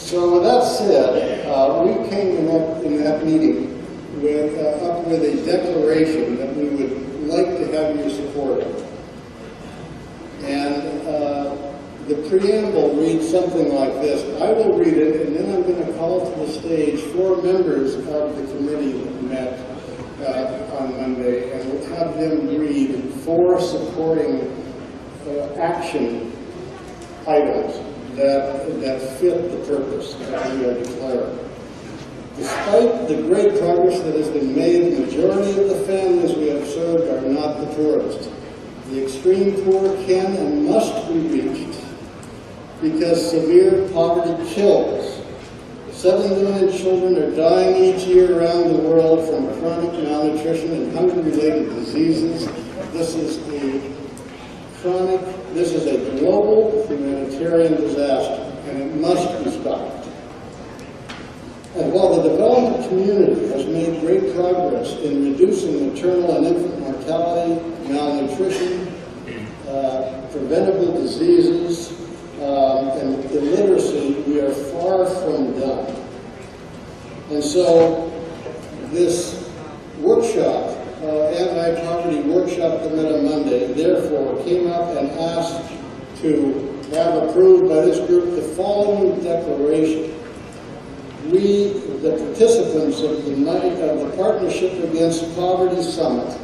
So with that said, we came in that meeting up with a declaration that we would like to have you support. And the preamble reads something like this. I will read it, and then I'm going to call to the stage 4 members of the committee that met on Monday, and we'll have them read 4 supporting action items that fit the purpose that we are declaring. Despite the great progress that has been made, the majority of the families we have served are not the poorest. The extreme poor can and must be reached because severe poverty kills. 7 million children are dying each year around the world from chronic malnutrition and hunger-related diseases. This is a global humanitarian disaster, and it must be stopped. And while the development community has made great progress in reducing maternal and infant mortality, malnutrition, preventable diseases, and illiteracy, we are far from done. And so this workshop, anti-poverty workshop that met on Monday, therefore came up and asked to have approved by this group the following declaration. We, the participants of the Partnership Against Poverty Summit,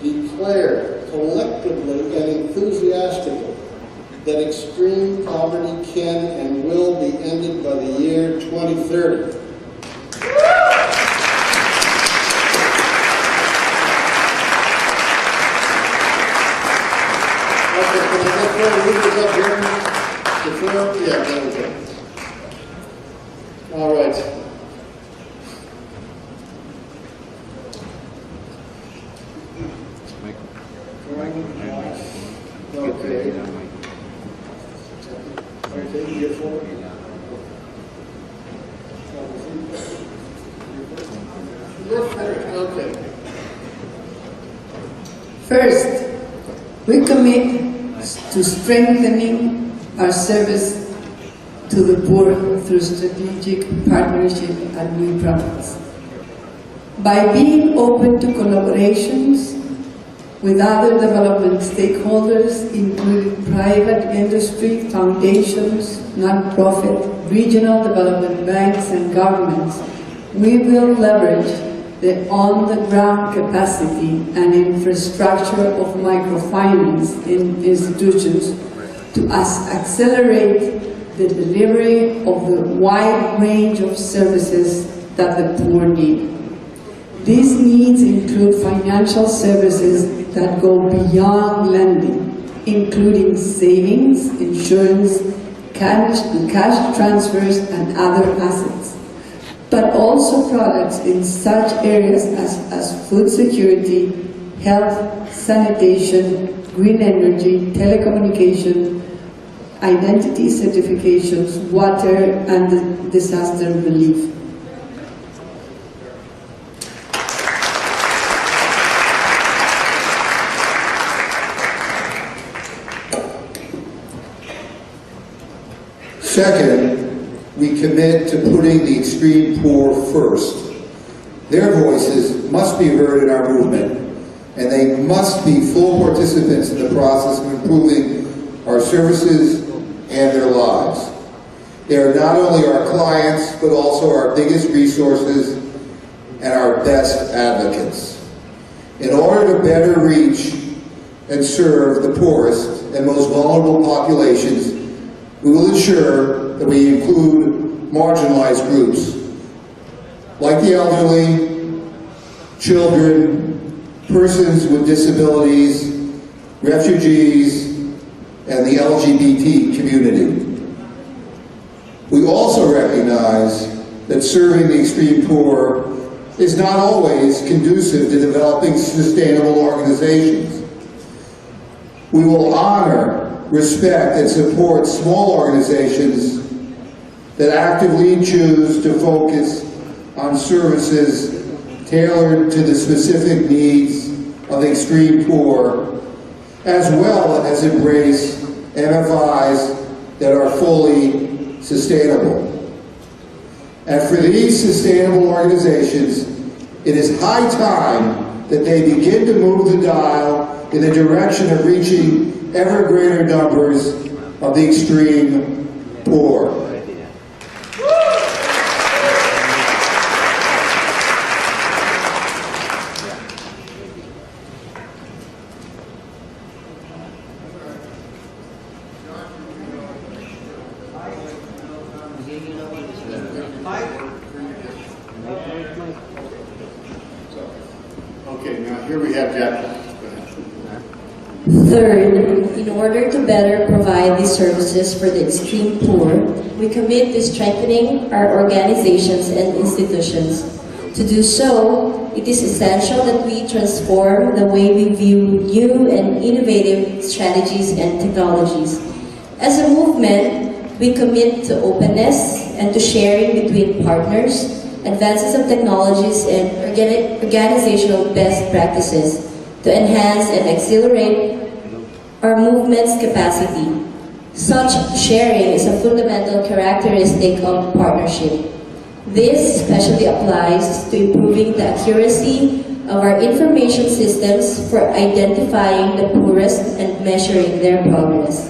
declare collectively and enthusiastically that extreme poverty can and will be ended by the year 2030. All right. Okay. Okay. First, we commit to strengthening our service to the poor through strategic partnership and new products. By being open to collaborations with other development stakeholders, including private industry, foundations, non-profit, regional development banks, and governments, we will leverage the on-the-ground capacity and infrastructure of microfinance institutions to accelerate the delivery of the wide range of services that the poor need. These needs include financial services that go beyond lending, including savings, insurance, cash transfers, and other assets, but also products in such areas as food security, health, sanitation, green energy, telecommunication, identity certifications, water, and disaster relief. Second, we commit to putting the extreme poor first. Their voices must be heard in our movement, and they must be full participants in the process of improving our services and their lives. They are not only our clients, but also our biggest resources and our best advocates. In order to better reach and serve the poorest and most vulnerable populations, we will ensure that we include marginalized groups like the elderly, children, persons with disabilities, refugees, and the LGBT community. We also recognize that serving the extreme poor is not always conducive to developing sustainable organizations. We will honor, respect, and support small organizations that actively choose to focus on services tailored to the specific needs of the extreme poor, as well as embrace MFIs that are fully sustainable. And for these sustainable organizations, it is high time that they begin to move the dial in the direction of reaching ever greater numbers of the extreme poor. Okay, now here we have Jacqueline. Third, in order to better provide these services for the extreme poor, we commit to strengthening our organizations and institutions. To do so, it is essential that we transform the way we view new and innovative strategies and technologies. As a movement, we commit to openness and to sharing between partners, advances of technologies and organizational best practices to enhance and accelerate our movement's capacity. Such sharing is a fundamental characteristic of partnership. This especially applies to improving the accuracy of our information systems for identifying the poorest and measuring their progress.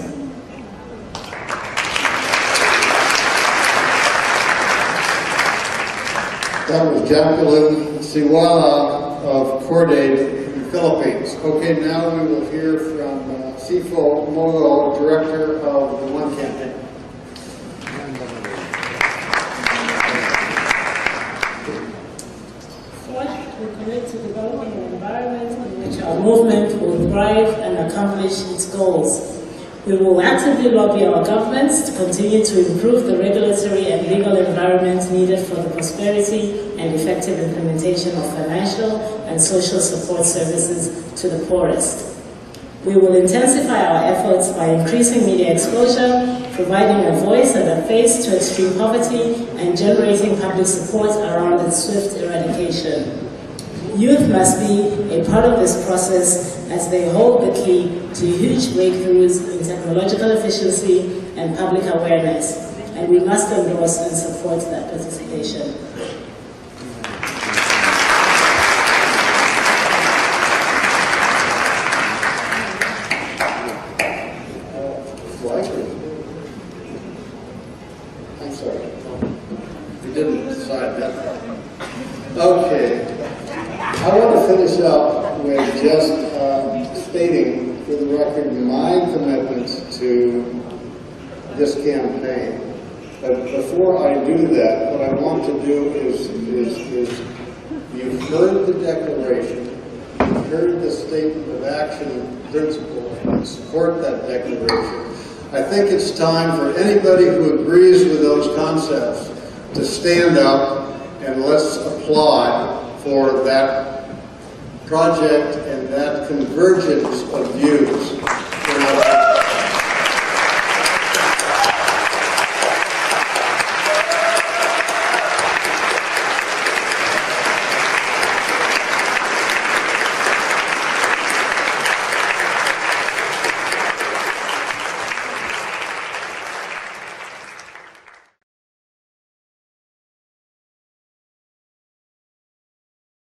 That was Jacqueline Siwala of Cordate in the Philippines. Okay, now we will hear from Sifo Mogo, Director of the One Campaign. Fourth, we commit to developing an environment in which our movement will thrive and accomplish its goals. We will actively lobby our governments to continue to improve the regulatory and legal environment needed for the prosperity and effective implementation of financial and social support services to the poorest. We will intensify our efforts by increasing media exposure, providing a voice and a face to extreme poverty, and generating public support around its swift eradication. Youth must be a part of this process as they hold the key to huge breakthroughs in technological efficiency and public awareness, and we must endorse and support that participation. I'm sorry. We didn't decide that. Okay. I want to finish up with just stating for the record my commitment to this campaign. But before I do that, what I want to do is you've heard the declaration, you've heard the statement of action and principle, and support that declaration. I think it's time for anybody who agrees with those concepts to stand up and let's applaud for that project and that convergence of views.